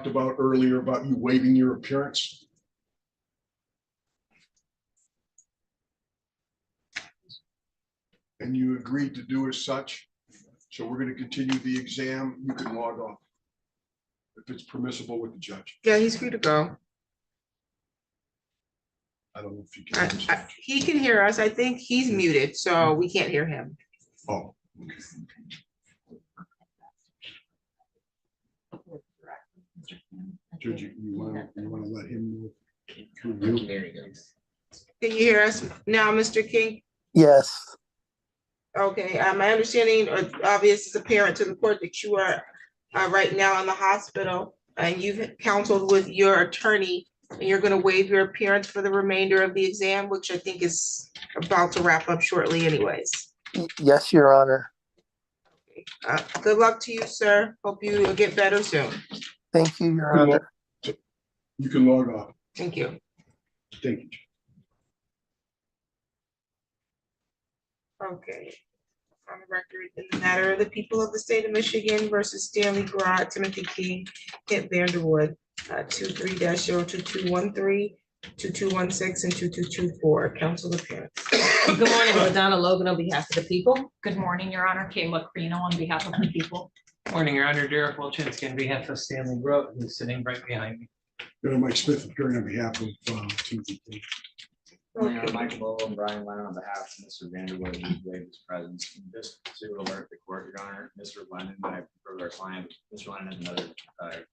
talked about earlier about you waiving your appearance. And you agreed to do as such. So we're going to continue the exam. You can log off if it's permissible with the judge. Yeah, he's free to go. I don't know if you can. He can hear us. I think he's muted, so we can't hear him. Oh, okay. Judge, you want to let him know? There he goes. Can you hear us now, Mr. King? Yes, Okay, my understanding, or obvious as apparent to the court, that you are right now in the hospital and you've counseled with your attorney and you're going to waive your appearance for the remainder of the exam, which I think is about to wrap up shortly anyways. yes, Your Honor. Good luck to you, sir. Hope you get better soon. Thank you, Your Honor. You can log off. Thank you. Thank you. Okay. On the record, in the matter of the people of the state of Michigan versus Stanley Grott, Timothy King, Kent Vanderwood, 23-02213, 2216, and 2224. Council appearance. Good morning, LaDonna Logan on behalf of the people. Good morning, Your Honor. Kayla Carino on behalf of the people. Morning, Your Honor. Derek Wilczynski on behalf of Stanley Grote, who's sitting right behind me. Mike Smith appearing on behalf of Timothy King. Okay. Michael Bowe and Brian Lennon on behalf of Mr. Vanderwood, who waived his presence. Just to alert the court, Your Honor, Mr. Lennon, I prefer our client, Mr. Lennon has another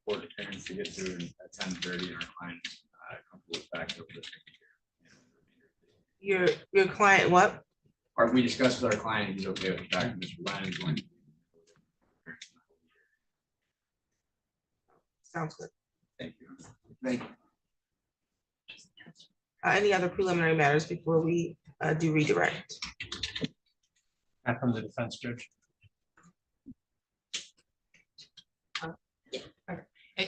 court appearance to get through at 10:30, and our client is comfortable with back over this. Your client, what? Or we discussed with our client, he's okay with the fact that Mr. Lennon is going. Sounds good. Thank you. Thank you. Any other preliminary matters before we do redirect? I'm from the defense, Judge.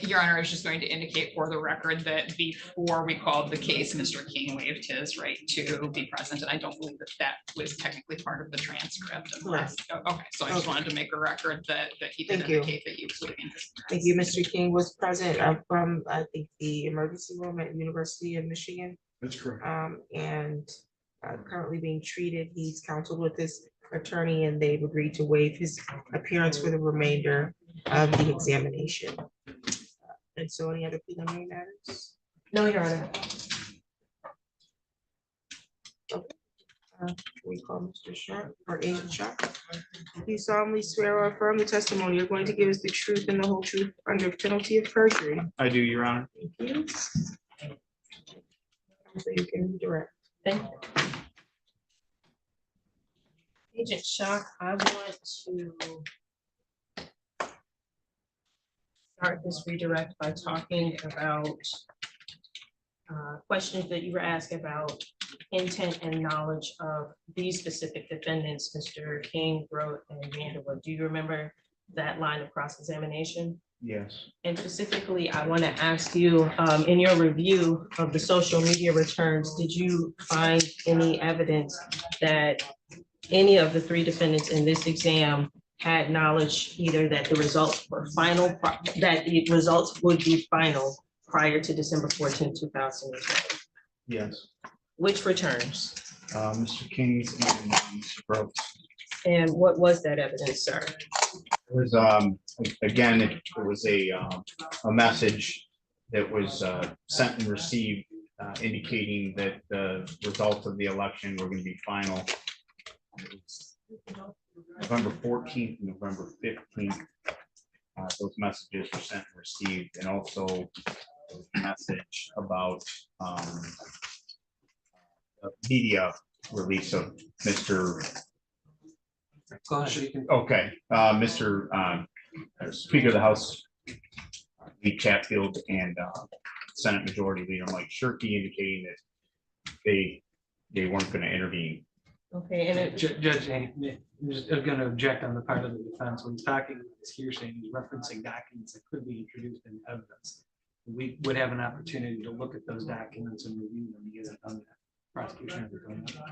Your Honor, I was just going to indicate for the record that before we called the case, Mr. King waived his right to be present, and I don't believe that that was technically part of the transcript. Correct. Okay, so I just wanted to make a record that he did Thank you. indicate that he was waiving his. Thank you. Mr. King was present from, I think, the emergency room at University of Michigan. That's correct. And currently being treated. He's counseled with his attorney and they've agreed to waive his appearance for the remainder of the examination. And so any other preliminary matters? No, Your Honor. We call Mr. Sharp or Agent Sharp. You solemnly swear or affirm the testimony you're going to give us the truth and the whole truth under penalty of perjury. I do, Your Honor. Thank you. So you can redirect. Thank you. Agent Shock, I want to start this redirect by talking about questions that you were asked about intent and knowledge of these specific defendants, Mr. King, Grote, and Vanderwood. Do you remember that line of cross-examination? Yes. And specifically, I want to ask you, in your review of the social media returns, did you find any evidence that any of the three defendants in this exam had knowledge either that the results were final, that the results would be final prior to December 14, 2020? Yes. Which returns? Mr. King's and Mr. Grote's. And what was that evidence, sir? It was, again, it was a message that was sent and received indicating that the results of the election were going to be final. November 14th, November 15th, those messages were sent and received, and also a message about the media release of Mr. Go ahead. Okay, Mr. Speaker of the House, Lee Chatfield, and Senate Majority Leader Mike Shirkey indicating that they weren't going to intervene. Okay, and it, Judge, I'm just going to object on the part of the defense. When he's talking about this hearsay, he's referencing documents that could be introduced in evidence. We would have an opportunity to look at those documents and review them. He hasn't done that. Prosecution.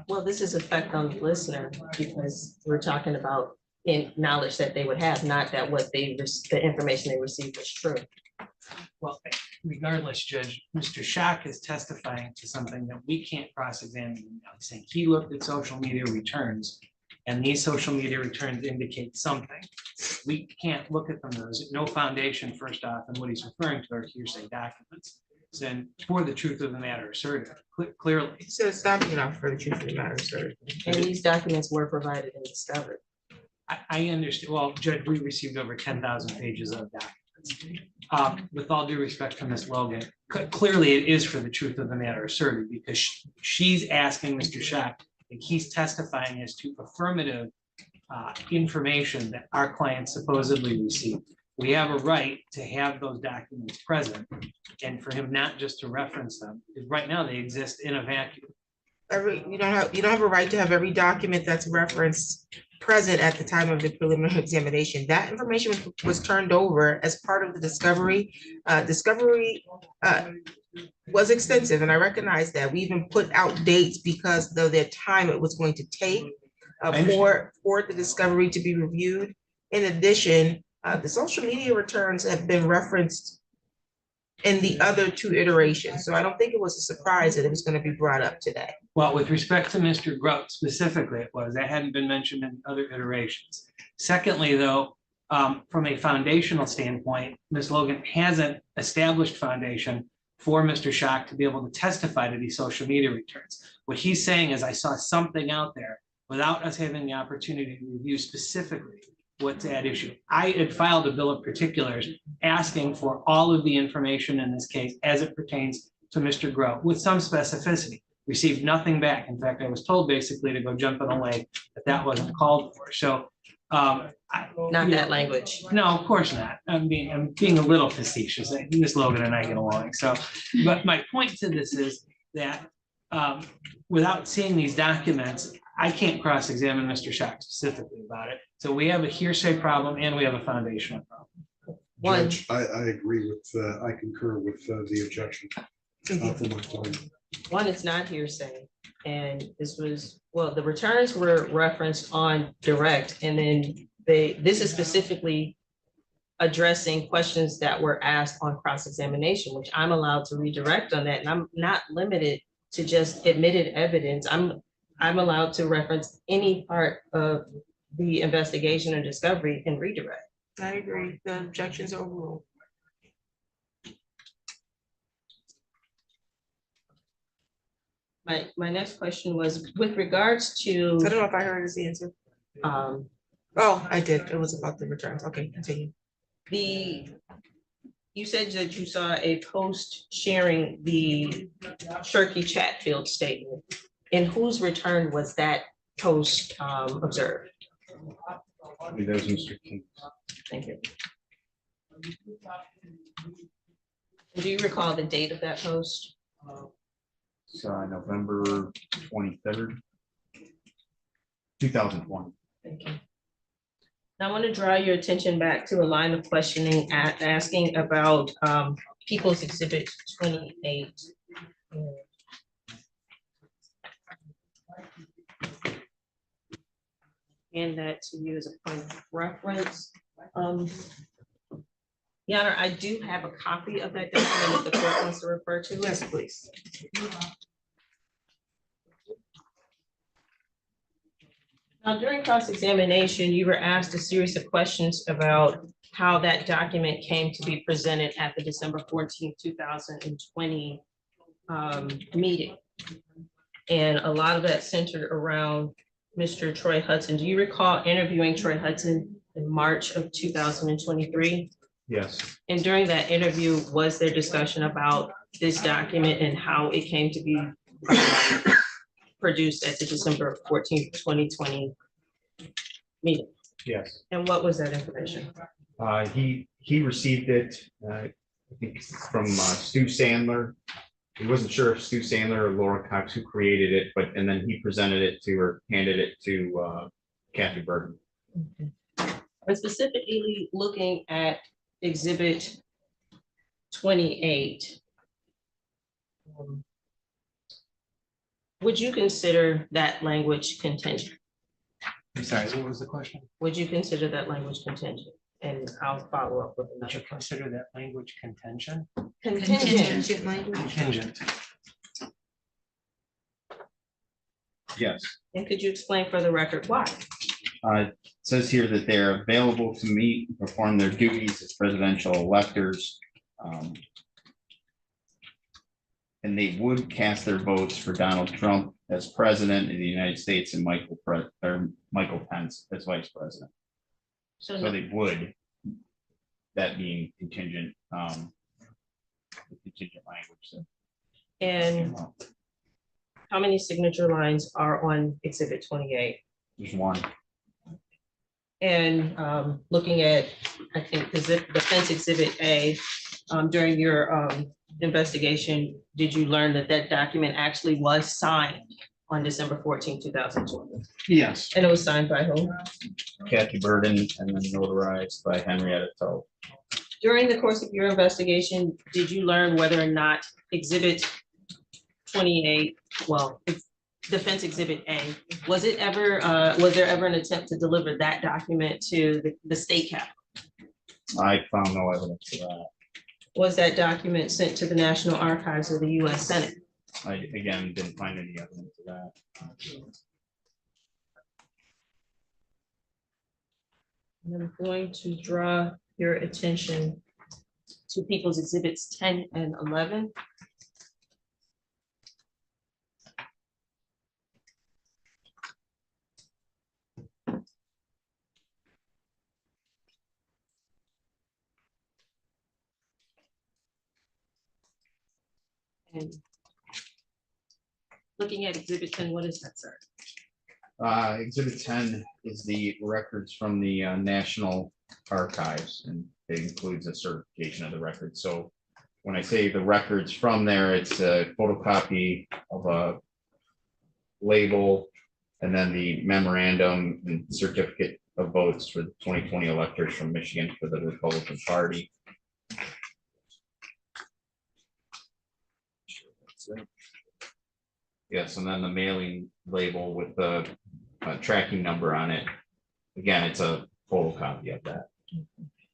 well, this is effect on the listener because we're talking about in knowledge that they would have, not that what they the information they received was true. Well, regardless, Judge, Mr. Schock is testifying to something that we can't cross-examine him on, saying he looked at social media returns, and these social media returns indicate something. We can't look at them. There's no foundation, first off, and what he's referring to are hearsay documents. So for the truth of the matter asserted, clearly. So it's not enough for the truth of the matter, sir. And these documents were provided and discovered. I understand, well, Judge, we received over 10,000 pages of documents. With all due respect to Ms. Logan, clearly it is for the truth of the matter asserted, because she's asking Mr. Schock, and he's testifying as to affirmative information that our client supposedly received. We have a right to have those documents present, and for him not just to reference them, because right now they exist in a vacuum. You don't have a right to have every document that's referenced present at the time of the preliminary examination. That information was turned over as part of the discovery. Discovery was extensive, and I recognize that. We even put out dates because of the time it was going to take for the discovery to be reviewed. In addition, the social media returns have been referenced in the other two iterations, so I don't think it was a surprise that it was going to be brought up today. Well, with respect to Mr. Grout specifically, it was, that hadn't been mentioned in other iterations. Secondly, though, from a foundational standpoint, Ms. Logan has an established foundation for Mr. Schock to be able to testify to these social media returns. What he's saying is, I saw something out there without us having the opportunity to review specifically what's at issue. I had filed a bill of particulars asking for all of the information in this case as it pertains to Mr. Grout with some specificity. Received nothing back. In fact, I was told basically to go jump in a lake, but that wasn't called for. So Not that language. no, of course not. I'm being a little facetious. Ms. Logan and I get along. So, but my point to this is that without seeing these documents, I can't cross-examine Mr. Schock specifically about it. So we have a hearsay problem and we have a foundational problem. Judge, I agree with, I concur with the objection from my client. One, it's not hearsay. And this was, well, the returns were referenced on direct, and then this is specifically addressing questions that were asked on cross-examination, which I'm allowed to redirect on that. And I'm not limited to just admitted evidence. I'm allowed to reference any part of the investigation or discovery and redirect. I agree. The objections are overruled. My next question was with regards to, I don't know if I heard his answer. Oh, I did. It was about the returns. Okay, continue. you said that you saw a post sharing the Shirky Chatfield statement. In whose return was that post observed? I mean, that was Mr. King. Thank you. Do you recall the date of that post? It's November 23rd, 2020. Thank you. Now I want to draw your attention back to a line of questioning asking about People's Exhibit 28. And that to you as a point of reference. Your Honor, I do have a copy of that document if the court wants to refer to it. Yes, please. Now, during cross-examination, you were asked a series of questions about how that document came to be presented at the December 14th, 2020 meeting. And a lot of that centered around Mr. Troy Hudson. Do you recall interviewing Troy Hudson in March of 2023? Yes, And during that interview, was there discussion about this document and how it came to be produced at the December 14th, 2020 meeting? yes. And what was that information? He received it, I think from Stu Sandler. He wasn't sure if Stu Sandler or Laura Cox who created it, and then he presented it to or handed it to Kathy Burton. And specifically looking at Exhibit 28. Would you consider that language contingent? I'm sorry, what was the question? Would you consider that language contingent? And I'll follow up with Would another you consider that language contention? contingent. Contingent language. Contingent. Yes. And could you explain for the record why? It says here that they're available to meet and perform their duties as presidential electors. And they would cast their votes for Donald Trump as president of the United States and Michael Pence as vice president. So So they would, that being contingent, contingent language. So, and how many signature lines are on exhibit 28? there's one. And looking at, I think, defense exhibit A, during your investigation, did you learn that that document actually was signed on December 14, 2020? Yes. And it was signed by whom? Kathy Burden and then notarized by Henrietta Toe. During the course of your investigation, did you learn whether or not exhibit 28, well, defense exhibit A, was there ever an attempt to deliver that document to the state capitol? I found no evidence of that. Was that document sent to the National Archives of the US Senate? I, again, didn't find any evidence of that. And I'm going to draw your attention to People's Exhibits 10 and 11. And looking at Exhibit 10, what is that, sir? Exhibit 10 is the records from the National Archives, and it includes a certification of the records. So when I say the records from there, it's a photocopy of a label and then the memorandum and certificate of votes for the 2020 electors from Michigan for the Republican Party. Yes, and then the mailing label with the tracking number on it. Again, it's a photocopy of that.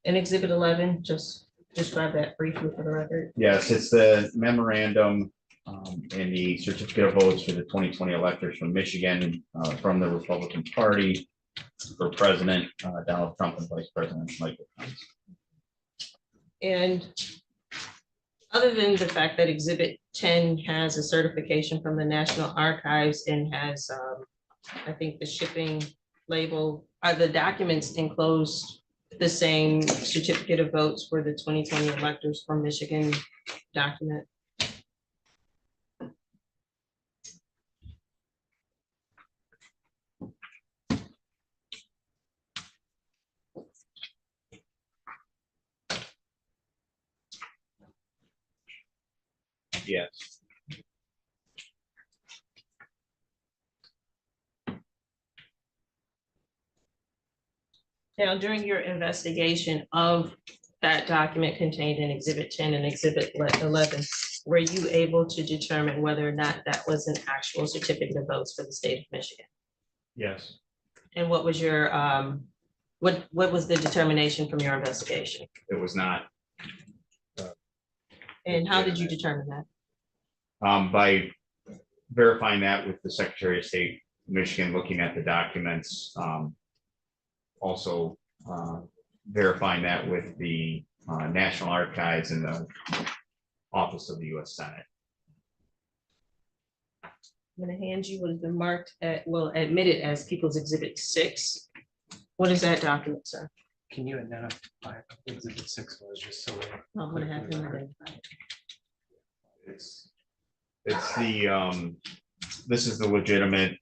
And Exhibit 11, just describe that briefly for the record. Yes, it's the memorandum and the certificate of votes for the 2020 electors from Michigan from the Republican Party for President Donald Trump and Vice President Michael Pence. And other than the fact that Exhibit 10 has a certification from the National Archives and has, I think, the shipping label, are the documents enclosed the same certificate of votes for the 2020 electors from Michigan document? Yes. Now, during your investigation of that document contained in Exhibit 10 and Exhibit 11, were you able to determine whether or not that was an actual certificate of votes for the state of Michigan? Yes. And what was your, what was the determination from your investigation? It was not. And how did you determine that? By verifying that with the Secretary of State, Michigan, looking at the documents, also verifying that with the National Archives and the Office of the U.S. Senate. I'm going to hand you what has been marked at, well, admitted as People's Exhibit 6. What is that document, sir? Can you identify exhibit 6 was, just so? I'm going to have him identify it. It's the this is the legitimate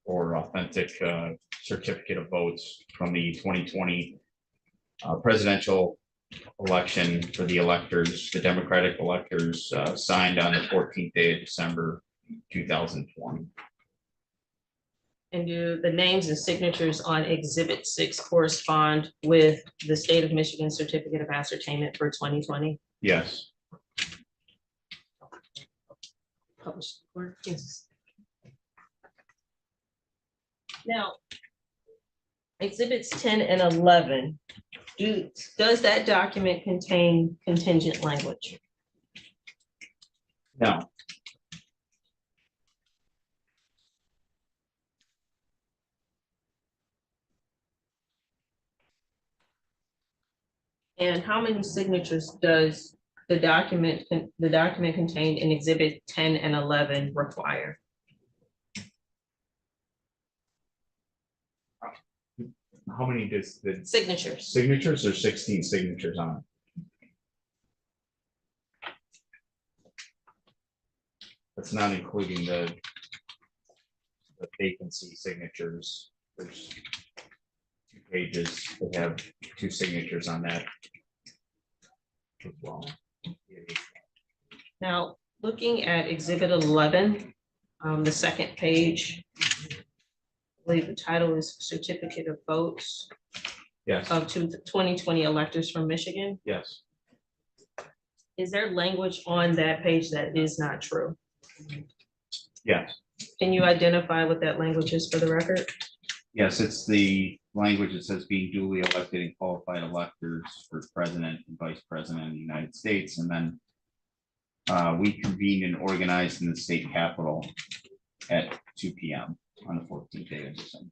or authentic certificate of votes from the 2020 presidential election for the electors, the Democratic electors, signed on the 14th day of December 2020. And do the names and signatures on Exhibit 6 correspond with the state of Michigan certificate of ascertainment for 2020? Yes. Published report? Yes. Now, Exhibits 10 and 11, does that document contain contingent language? No, And how many signatures does the document contained in exhibit 10 and 11 require? how many does the Signatures. signatures or 16 signatures on it? That's not including the vacancy signatures. There's 2 pages that have 2 signatures on that as well. Now, looking at exhibit 11, the second page, I believe the title is Certificate of Votes Yes, of 2020 electors from Michigan. yes, Is there language on that page that is not true? yes, Can you identify what that language is for the record? yes. It's the language that says being duly elected and qualified electors for president and vice president of the United States. And then we convened and organized in the state capitol at 2 p.m. on the 14th day of December.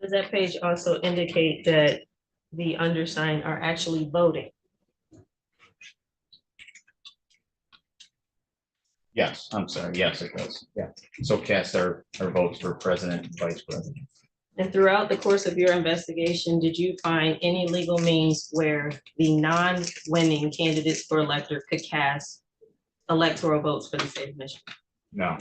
Does that page also indicate that the undersigned are actually voting? Yes, I'm sorry. Yes, it does. Yeah. So cast our votes for president and vice president. And throughout the course of your investigation, did you find any legal means where the non-winning candidates for elector could cast electoral votes for the state of Michigan? No,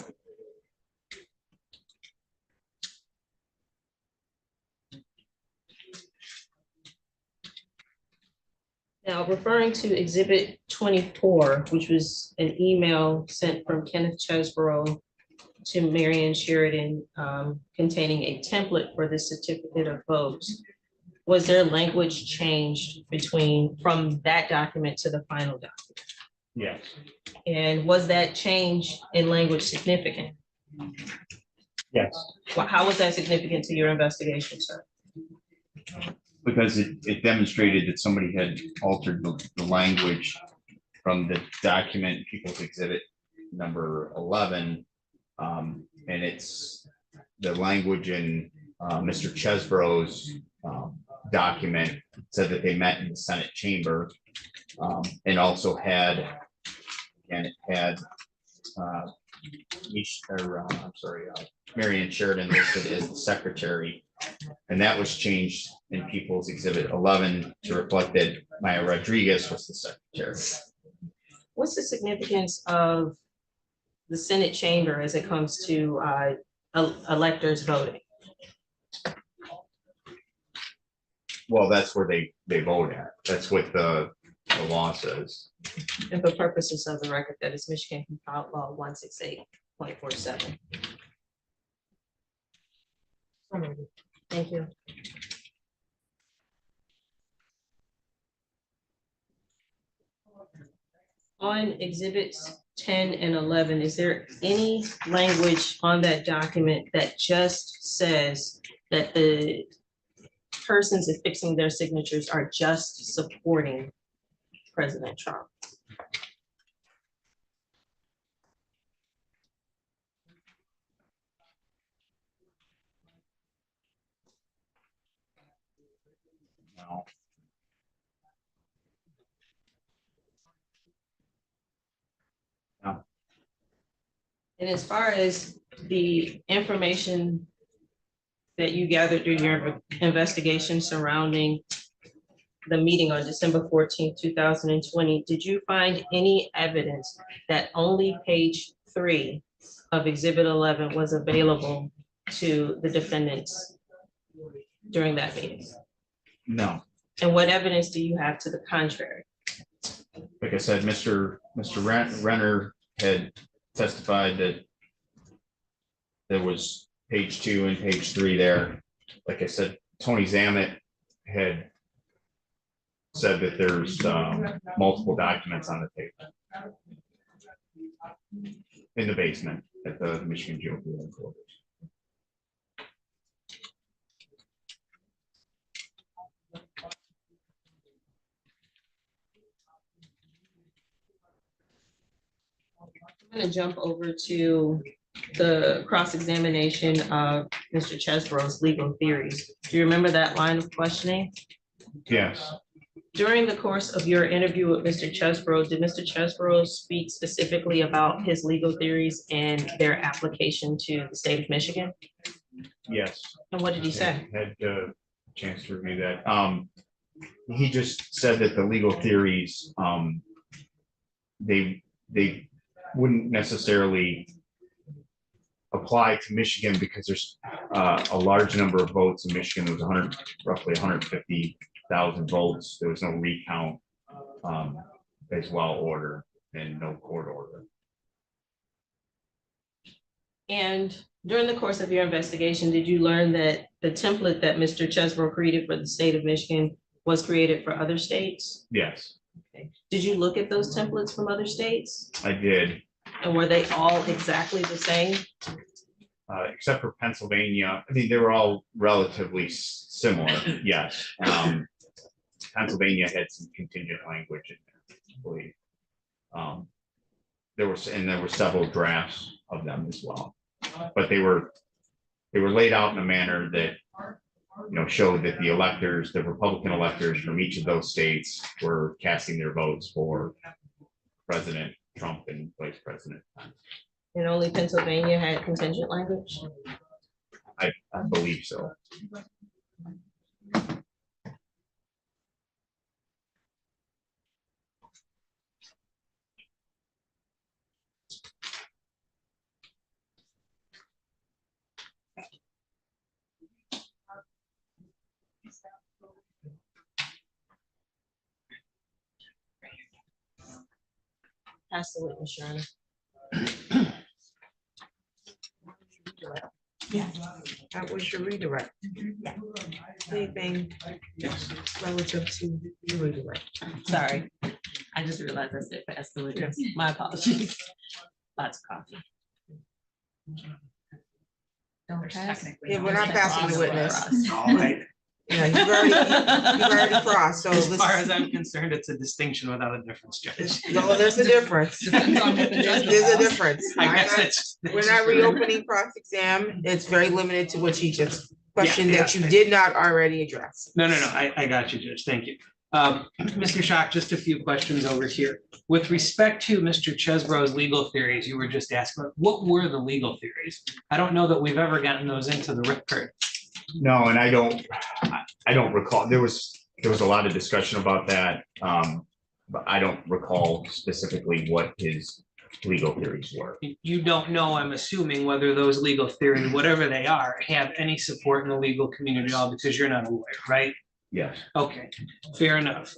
Now, referring to exhibit 24, which was an email sent from Kenneth Chesborough to Marion Sheridan containing a template for the certificate of votes, was there language changed from that document to the final document? yes, And was that change in language significant? yes. How was that significant to your investigation, sir? Because it demonstrated that somebody had altered the language from the document, People's Exhibit number 11. And it's the language in Mr. Chesborough's document said that they met in the Senate chamber and also had, and it had Marion Sheridan listed as the secretary. And that was changed in People's Exhibit 11 to reflect that Maya Rodriguez was the secretary. What's the significance of the Senate chamber as it comes to electors voting? Well, that's where they vote at. That's what the law says. And for purposes of the record, that is Michigan Compiled Law 168.47. Thank you. On exhibits 10 and 11, is there any language on that document that just says that the persons affixing their signatures are just supporting President Trump? No. No. And as far as the information that you gathered during your investigation surrounding the meeting on December 14th, 2020, did you find any evidence that only page 3 of Exhibit 11 was available to the defendants during that meeting? No. And what evidence do you have to the contrary? Like I said, Mr. Renner had testified that there was page 2 and page 3 there. Like I said, Tony Zammit had said that there's multiple documents on the table in the basement at the Michigan Jail headquarters. I'm gonna jump over to the cross-examination of Mr. Chesbro's legal theories. Do you remember that line of questioning? Yes, During the course of your interview with Mr. Chesbro, did Mr. Chesbro speak specifically about his legal theories and their application to the state of Michigan? yes. And what did he say? Had a chance to review that. He just said that the legal theories, they wouldn't necessarily apply to Michigan because there's a large number of votes in Michigan. There was roughly 150,000 votes. There was no recount as well order and no court order. And during the course of your investigation, did you learn that the template that Mr. Chesbro created for the state of Michigan was created for other states? Yes, Okay. Did you look at those templates from other states? I did, And were they all exactly the same? except for Pennsylvania. I mean, they were all relatively similar, yes. Pennsylvania had some contingent language in there, I believe. There were several drafts of them as well, but they were laid out in a manner that, you know, showed that the electors, the Republican electors from each of those states were casting their votes for President Trump and Vice President Pence. And only Pennsylvania had contingent language? I believe so. Pass the witness, Your Honor. That was your redirect. Anything relative to your redirect? Sorry, I just realized I said pass the witness. My apologies. Lots of coffee. Don't There's pass. technically Yeah, we're not no passing the cross witness. for us. All right. Yeah, you've already crossed, so As far let's, as I'm concerned, it's a distinction without a difference, Judge. no, there's a difference. Depends on what the judge There's a allows. difference. I guess it's. We're not reopening cross-exam. It's very limited to what you just questioned that you yeah. did not already address. No, I got you, Judge. Thank you. Mr. Schock, just a few questions over here. With respect to Mr. Chesbro's legal theories, you were just asking, what were the legal theories? I don't know that we've ever gotten those into the record. No, and I don't recall. There was a lot of discussion about that, but I don't recall specifically what his legal theories were. You don't know, I'm assuming, whether those legal theories, whatever they are, have any support in the legal community at all, because you're not a lawyer, right? Yes. Okay, fair enough.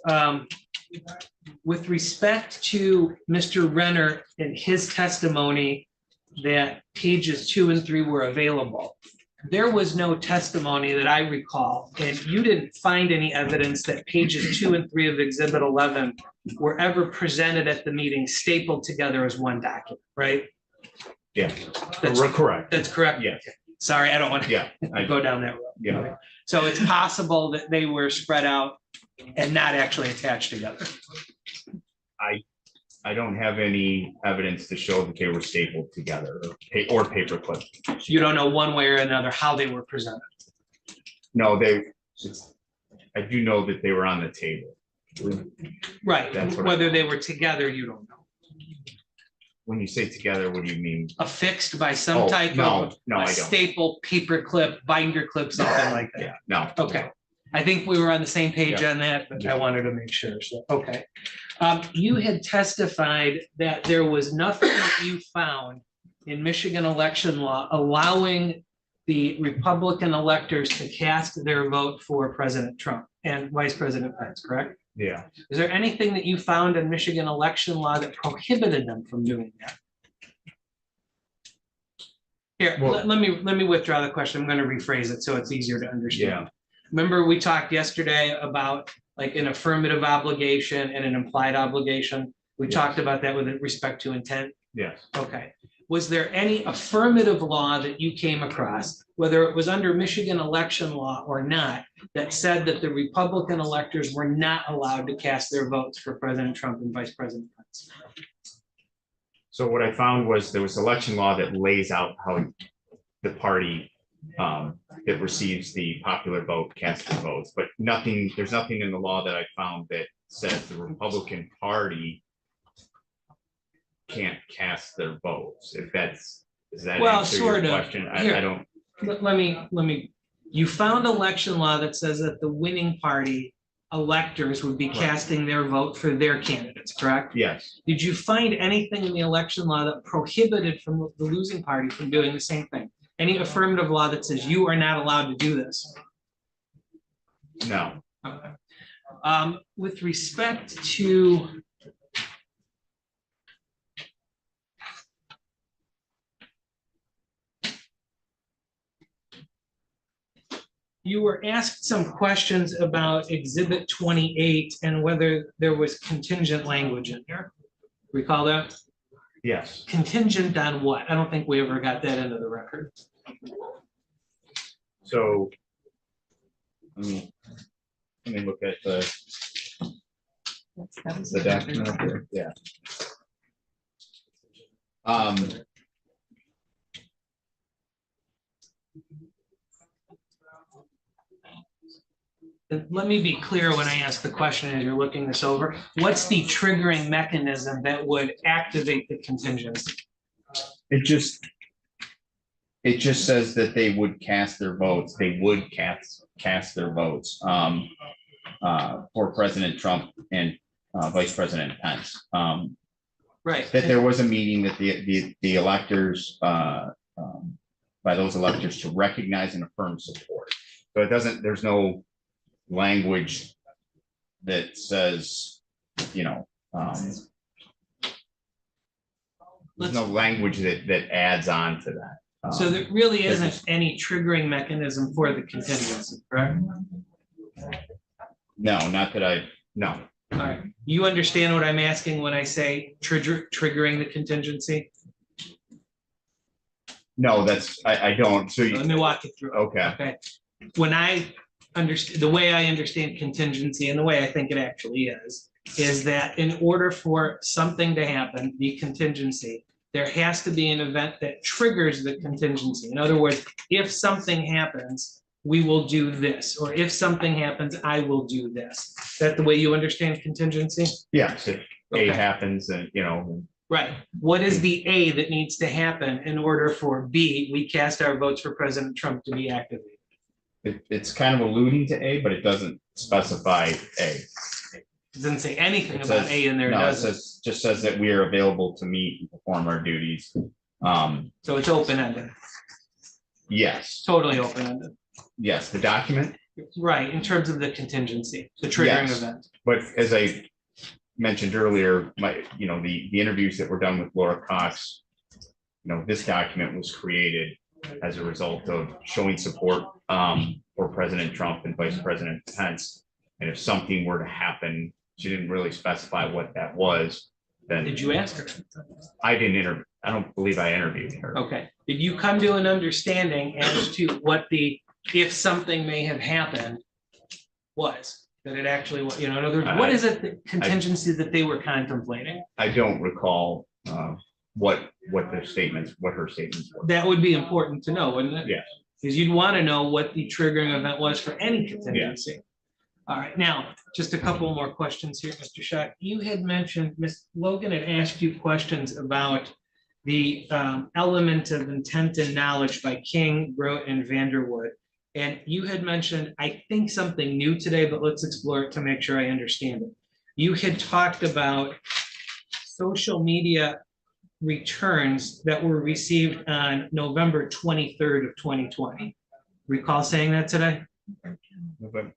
With respect to Mr. Renner and his testimony that pages 2 and 3 were available, there was no testimony that I recall, and you didn't find any evidence that pages 2 and 3 of Exhibit 11 were ever presented at the meeting stapled together as one document, right? Yeah, That's we're correct. That's correct. Yes. Sorry, I don't want to Yeah. go down that road. Yeah. So it's possible that they were spread out and not actually attached together. I don't have any evidence to show that they were stapled together or paper clipped. You don't know one way or another how they were presented. No, I do know that they were on the table. Right, That's what I- whether they were together, you don't know. When you say together, what do you mean? Affixed by some Oh, type no, of no, I a don't. staple, paper clip, binder clip, something like that. Yeah, no. Okay, I think we were on the same page Yeah. on that, but I Yeah. wanted to make sure, so, okay. You had testified that there was nothing that you found in Michigan election law allowing the Republican electors to cast their vote for President Trump and Vice President Pence, correct? Yeah. Is there anything that you found in Michigan election law that prohibited them from doing that? Here, Well- let me withdraw the question. I'm going to rephrase it so it's easier to understand. Yeah. Remember, we talked yesterday about like an affirmative obligation and an implied obligation. We Yes. talked about that with respect to intent. Yes. Okay. was there any affirmative law that you came across, whether it was under Michigan election law or not, that said that the Republican electors were not allowed to cast their votes for President Trump and Vice President Pence? So what I found was there was election law that lays out how the party that receives the popular vote casts their votes, but there's nothing in the law that I found that says the Republican Party can't cast their votes. If does that Well, answer sort your of. question? Here. I don't. Let me, you found election law that says that the winning party electors would be Right. casting their vote for their candidates, correct? Yes. Did you find anything in the election law that prohibited from the losing party from doing the same thing? Any affirmative law that says you are not allowed to do this? No. Okay. With respect to you were asked some questions about Exhibit 28 and whether there was contingent language in here. Recall that? Yes. Contingent on what? I don't think we ever got that into the record. So let me look at the document up here. Yeah. Let me be clear when I ask the question as you're looking this over. What's the triggering mechanism that would activate the contingency? It just says that they would cast their votes. They would cast their votes for President Trump and Vice President Pence. Right. That there was a meeting that the electors, by those electors, to recognize and affirm support. So it doesn't. There's no language that says, you know, there's no language that adds on to that. So there really isn't any triggering mechanism for the contingency, correct? No, not that no. All right. You understand what I'm asking when I say triggering the contingency? No, I don't. So Let me walk you through. okay. Okay. When I understand, the way I understand contingency and the way I think it actually is that in order for something to happen, the contingency, there has to be an event that triggers the contingency. In other words, if something happens, we will do this, or if something happens, I will do this. Is that the way you understand contingency? Yes, if Okay. A happens, and you know. Right. What is the A that needs to happen in order for B, we cast our votes for President Trump to be activated? It's kind of alluding to A, but it doesn't specify A. It doesn't say anything It about says- A in there, No, it does it? just says that we are available to meet and perform our duties. So it's open-ended, Yes, totally open-ended. yes, the document, Right, in terms of the contingency, the triggering Yes. event. but as I mentioned earlier, the interviews that were done with Laura Cox, this document was created as a result of showing support for President Trump and Vice President Pence. And if something were to happen, she didn't really specify what that was, then. Did you ask her? I don't believe I interviewed her. Okay, did you come to an understanding as to what if something may have happened was? That it actually, in other words, what is it, the contingency that they were contemplating? I don't recall what her statements were. That would be important to know, wouldn't it? Yes. Because you'd want to know what the triggering event was for any contingency. All right, now, just a couple more questions here, Mr. Schock. You had mentioned, Ms. Logan had asked you questions about the element of intent and knowledge by King, Grote, and Vanderwood. And you had mentioned, I think, something new today, but let's explore it to make sure I understand it. You had talked about social media returns that were received on November 23rd of 2020. Recall saying that today? November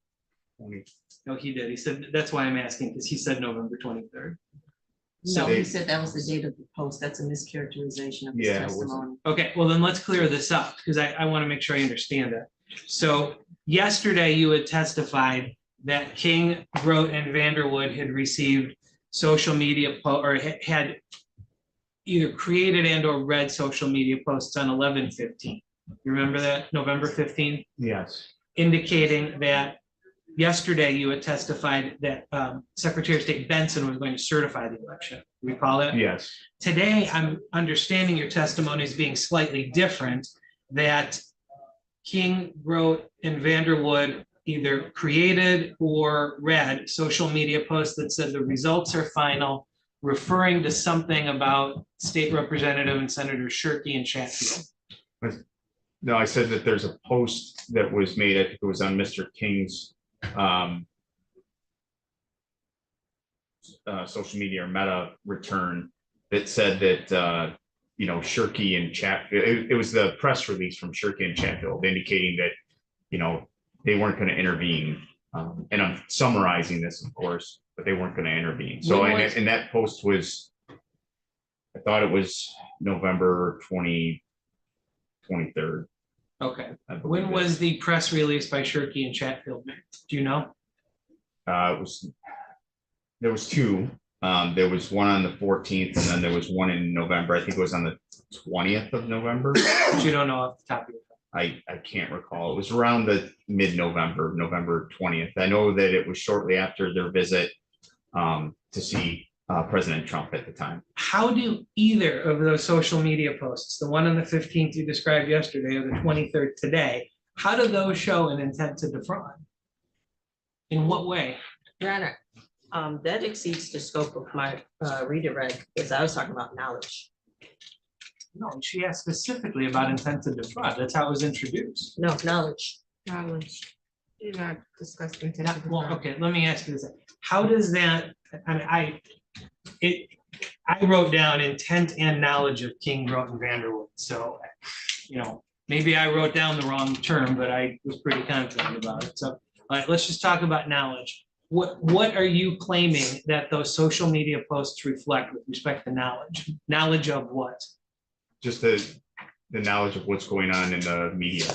20. No, he did. He said, that's why I'm asking, because he said November 23rd. No, they- he said that was the date of the post. That's a mischaracterization of his Yeah, it wasn't. testimony. Okay, well then let's clear this up, because I want to make sure I understand that. So yesterday you had testified that King, Grote, and Vanderwood had received social media or had either created and or read social media posts on 11/15. You remember that, November 15th, Yes, indicating that yesterday you had testified that Secretary of State Benson was going to certify the election. Recall it? yes, Today, I'm understanding your testimony as being slightly different, that King, Grote, and Vanderwood either created or read social media posts that said the results are final, referring to something about State Representative and Senator Shirkey and Chatfield. no, I said that there's a post that was made, I think it was on Mr. King's social media or meta return that said that, you know, Shirkey and Chatfield, it was the press release from Shirkey and Chatfield indicating that, you know, they weren't going to intervene. And I'm summarizing this, of course, but they weren't going to intervene. So, When was- and that post was, I thought it was November 23rd. Okay, I believe when it. was the press release by Shirkey and Chatfield made? Do you know? It was, there was two. There was one on the 14th and then there was one in November. I think it was on the 20th of November. But you don't know off the top of your head. I can't recall. It was around the mid-November, November 20th. I know that it was shortly after their visit to see President Trump at the time. How do either of those social media posts, the one on the 15th you described yesterday or the 23rd today, how do those show an intent to defraud? In what way? Your Honor, that exceeds the scope of my redirect, because I was talking about knowledge. No, she asked specifically about intent to defraud. That's how it was introduced. No, knowledge. Knowledge. You're not discussing. Well, okay, let me ask you this. How does that, I wrote down intent and knowledge of King, Grote, and Vanderwood. So, you know, maybe I wrote down the wrong term, but I was pretty confident about it. So, all right, let's just talk about knowledge. What are you claiming that those social media posts reflect with respect to knowledge? Knowledge of what? Just the knowledge of what's going on in the media.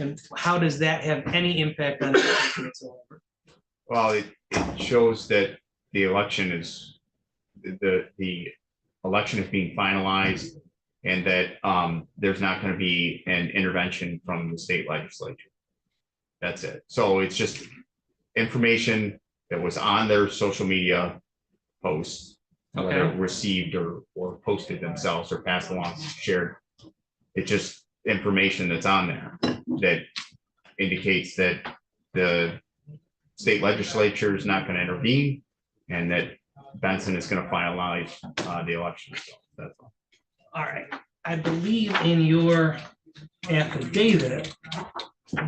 And how does that have any impact on the election whatsoever? Well, it shows that the election is, the election is being finalized and that there's not going to be an intervention from the state legislature. That's it. So it's just information that was on their social media posts, whether Okay. received or posted themselves or passed along, shared. It's just information that's on there that indicates that the state legislature is not going to intervene and that Benson is going to finalize the election. So that's all. All right, I believe in your affidavit. We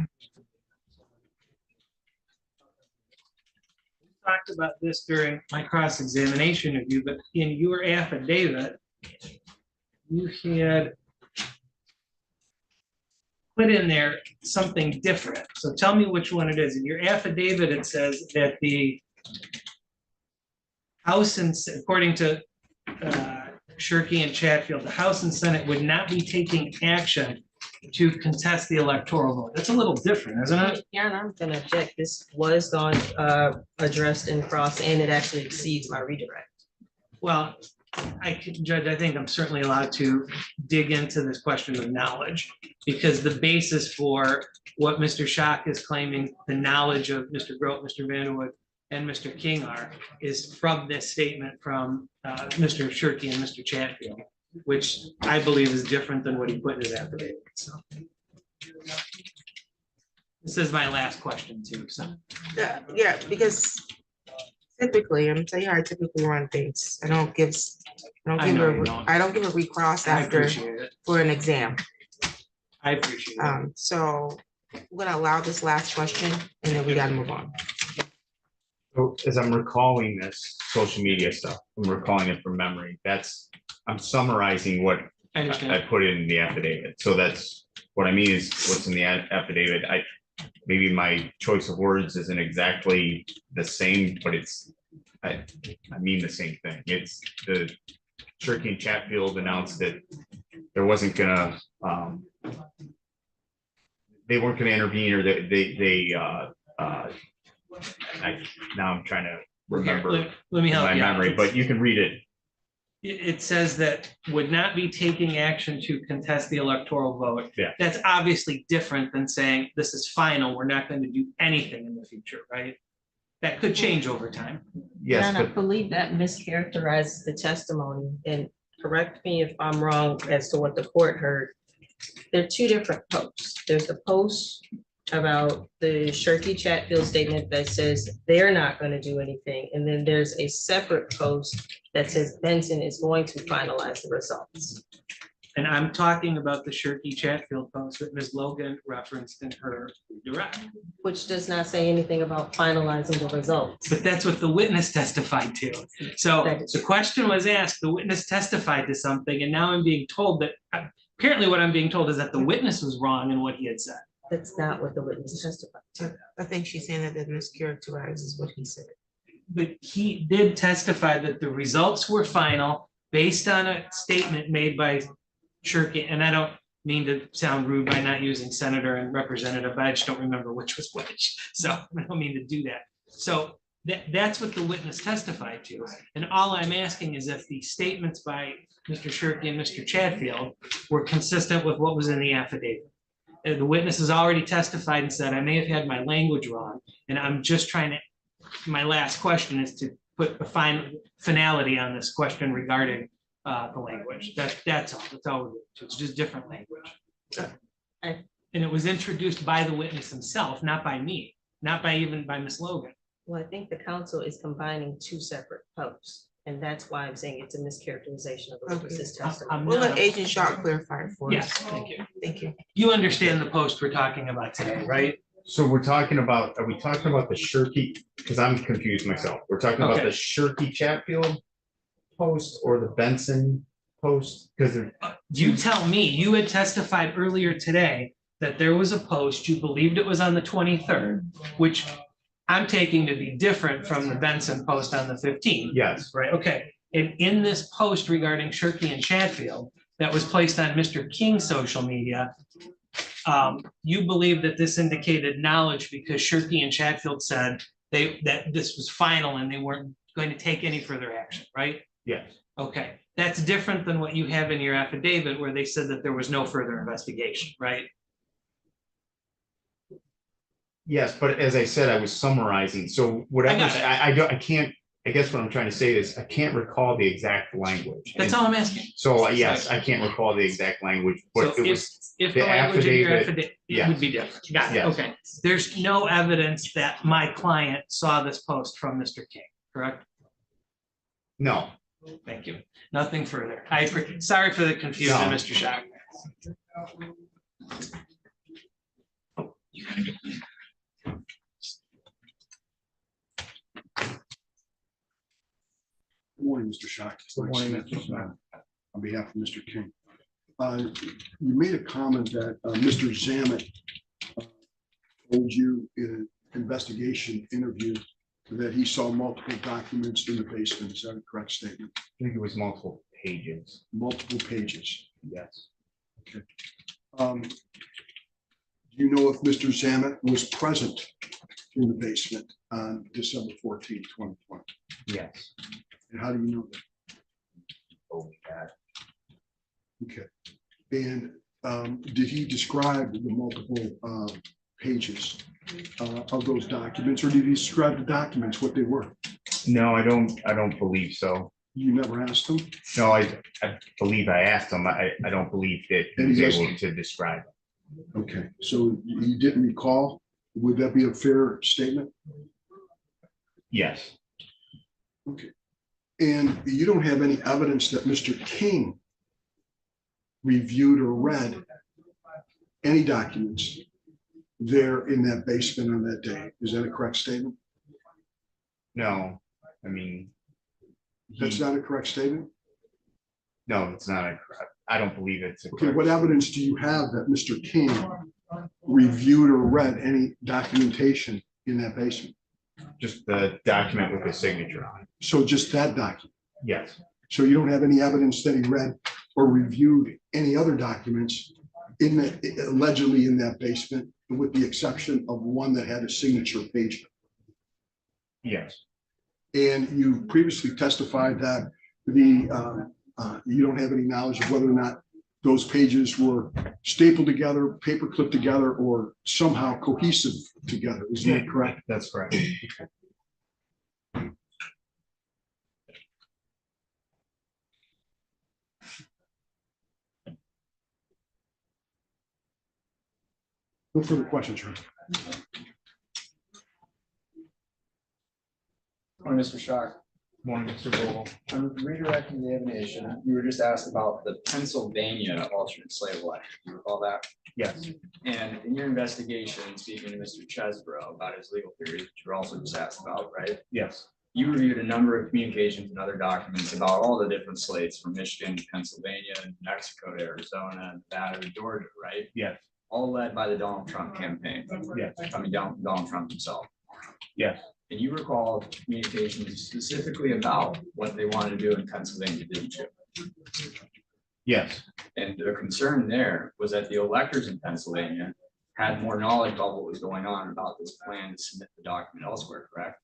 talked about this during my cross-examination of you, but in your affidavit, you had put in there something different. So tell me which one it is. In your affidavit, it says that the House and, according to Shirkey and Chatfield, the House and Senate would not be taking action to contest the electoral vote. That's a little different, isn't it? Your Honor, I'm gonna object. This was addressed in cross, and it actually exceeds my redirect. Well, Judge, I think I'm certainly allowed to dig into this question of knowledge, because the basis for what Mr. Schock is claiming, the knowledge of Mr. Grote, Mr. Vanderwood, and Mr. King are, is from this statement from Mr. Shirkey and Mr. Chatfield, which I believe is different than what he put in his affidavit. So this is my last question too. So Yeah, because typically, I'm telling you how I typically run things. I don't give I know you don't. a recross I after appreciate it. for an exam. I appreciate it. So I'm gonna allow this last question and then we gotta move on. So as I'm recalling this social media stuff, I'm recalling it from memory. I'm summarizing what I understand. I put in the affidavit. So that's what I mean is what's in the affidavit. Maybe my choice of words isn't exactly the same, but I mean the same thing. It's the Shirkey and Chatfield announced that there wasn't gonna, they weren't gonna intervene, or now I'm trying to remember Let me help my you out. memory, but you can read it It says that would not be taking action to contest the electoral vote. Yeah. That's obviously different than saying this is final, we're not going to do anything in the future, right? That could change over time. Yes, And I but believe that mischaracterizes the testimony, and correct me if I'm wrong as to what the court heard. There are two different posts. There's the post about the Shirky Chatfield statement that says they're not going to do anything. And then there's a separate post that says Benson is going to finalize the results. And I'm talking about the Shirky Chatfield post that Ms. Logan referenced in her direct. Which does not say anything about finalizing the results. But that's what the witness testified to. So That is the true. question was asked, the witness testified to something, and now I'm being told that, apparently what I'm being told is that the witness was wrong in what he had said. That's not what the witness testified to. I think she's saying that mischaracterizes what he said. But he did testify that the results were final based on a statement made by Shirky, and I don't mean to sound rude by not using senator and representative, but I just don't remember which was which. So I don't mean to do that. So that's what the witness testified to. And all I'm asking is if the statements by Mr. Shirky and Mr. Chatfield were consistent with what was in the affidavit. The witness has already testified and said, I may have had my language wrong. And I'm just trying to, my last question is to put a finality on this question regarding the language. That's all. That's all. It's just different language. Okay. And it was introduced by the witness himself, not by me, not by even by Ms. Logan. Well, I think the council is combining two separate posts. And that's why I'm saying it's a mischaracterization of the witness's testimony. We'll let Agent Shaw clarify it for us. Yes, thank you. Thank you. You understand the post we're talking about today, right? so we're talking about, are we talking about the Shirky? Because I'm confused myself. We're talking about Okay. the Shirky Chatfield post or the Benson post? Because they're, You tell me, you had testified earlier today that there was a post, you believed it was on the 23rd, which I'm taking to be different from the Benson post on the 15th. yes, Right, okay. And in this post regarding Shirky and Chatfield that was placed on Mr. King's social media, you believe that this indicated knowledge because Shirky and Chatfield said that this was final and they weren't going to take any further action, right? yes. Okay, that's different than what you have in your affidavit where they said that there was no further investigation, right? Yes, but as I said, I was summarizing, so whatever, got it. I can't, I guess what I'm trying to say is, I can't recall the exact language. That's all I'm asking. So, yes, I can't recall the exact language, but So it was, if the the language of your affidavit, affidavit, it yes. would be different. Got it, Yes. okay. There's no evidence that my client saw this post from Mr. King, correct? no, Thank you. Nothing further. Sorry for the confusion, No. Mr. Shock. Good morning, Mr. Schock. Good morning, Mike Mr. Smith, on behalf of Mr. King. You made a comment that Mr. Zamet told you in an investigation interview that he saw multiple documents in the basement. Is that a correct statement? I think it was multiple pages, Multiple pages. yes. Do you know if Mr. Zamet was present in the basement on December 14th, 2020? Yes. And how do you know that? Oh, God. Okay. And did he describe the multiple pages of those documents, or did he describe the documents, what they were? No, I don't believe so. You never asked him? No, I believe I asked him. I don't believe that he was able to describe it. Okay, so you didn't recall? Would that be a fair statement? Yes, Okay. And you don't have any evidence that Mr. King reviewed or read any documents there in that basement on that day. Is that a correct statement? no, I mean. That's he- not a correct statement? No, it's not. I don't believe it's. Okay, what evidence do you have that Mr. King reviewed or read any documentation in that basement? Just the document with the signature on it. So just that document? Yes, So you don't have any evidence that he read or reviewed any other documents in the, allegedly in that basement, with the exception of one that had a signature page? yes, And you previously testified that you don't have any knowledge of whether or not those pages were stapled together, paper clipped together, or somehow cohesive together. Isn't that correct? That's correct. No further questions, Your Honor. Morning, Mr. Shock. Morning, Mr. Vogel. I'm redirecting the emanation. You were just asked about the Pennsylvania alternate slave election. Do you recall that? Yes, And in your investigation, speaking to Mr. Chesbrough about his legal theories, which you were also just asked about, right? yes, You reviewed a number of communications and other documents about all the different slates from Michigan, Pennsylvania, New Mexico, to Arizona, Nevada, to Georgia, right? yes, All led by the Donald Trump campaign. yes, Donald Trump himself. yes, And you recall communications specifically about what they wanted to do in Pennsylvania, didn't you? yes, And the concern there was that the electors in Pennsylvania had more knowledge about what was going on about this plan to submit the document elsewhere, correct?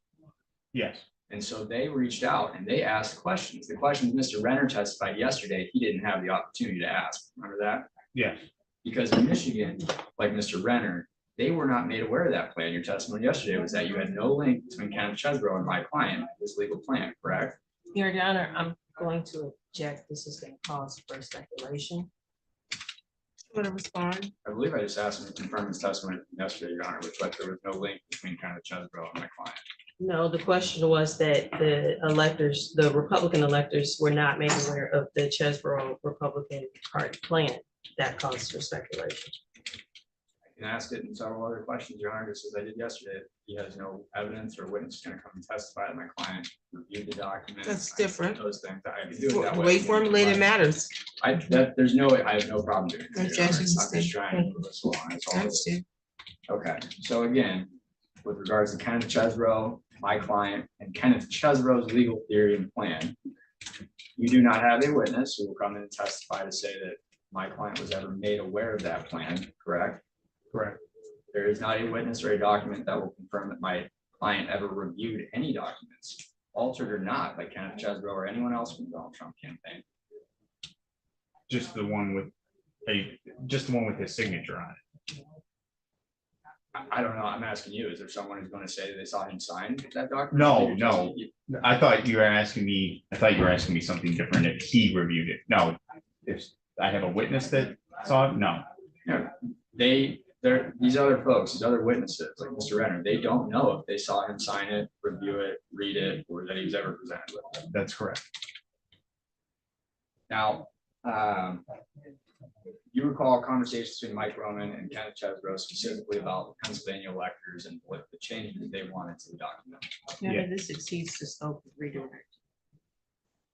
yes, And so they reached out and they asked questions. The questions Mr. Renner testified yesterday, he didn't have the opportunity to ask. Remember that? yes, Because in Michigan, like Mr. Renner, they were not made aware of that plan. Your testimony yesterday was that you had no link between Kenneth Chesbrough and my client, this legal plan, correct? Your Honor, I'm going to object. This is going to cause for speculation. Want to respond? I believe I just asked him to confirm his testimony from yesterday, Your Honor, which like there was no link between Kenneth Chesbrough and my client. No, the question was that the electors, the Republican electors were not made aware of the Chesbrough Republican Party plan. That caused for speculation. I can ask it in several other questions, Your Honor, just as I did yesterday. He has no evidence or witness going to come and testify that my client reviewed the document. That's different. Those things. I can do it that The way. way formulated matters. I have no problem doing it. Your Honor. I'm just trying to move us along. That's all it is. Okay, so again, with regards to Kenneth Chesbrough, my client, and Kenneth Chesbrough's legal theory and plan, you do not have a witness who will come in and testify to say that my client was ever made aware of that plan, correct? correct, There is not a witness or a document that will confirm that my client ever reviewed any documents, altered or not, by Kenneth Chesbrough or anyone else from the Donald Trump campaign. just the one with his signature on it. I don't know. I'm asking you, is there someone who's going to say they saw him sign that document? No. I thought you were asking me something different if he reviewed it. No, if I have a witness that saw it, no. No, these other folks, these other witnesses, like Mr. Renner, they don't know if they saw him sign it, review it, read it, or that he was ever presented with it. That's correct. Now, you recall conversations between Mike Roman and Kenneth Chesbrough specifically about Pennsylvania electors and what the changes they wanted to the document. Yeah, this exceeds the scope of redirect.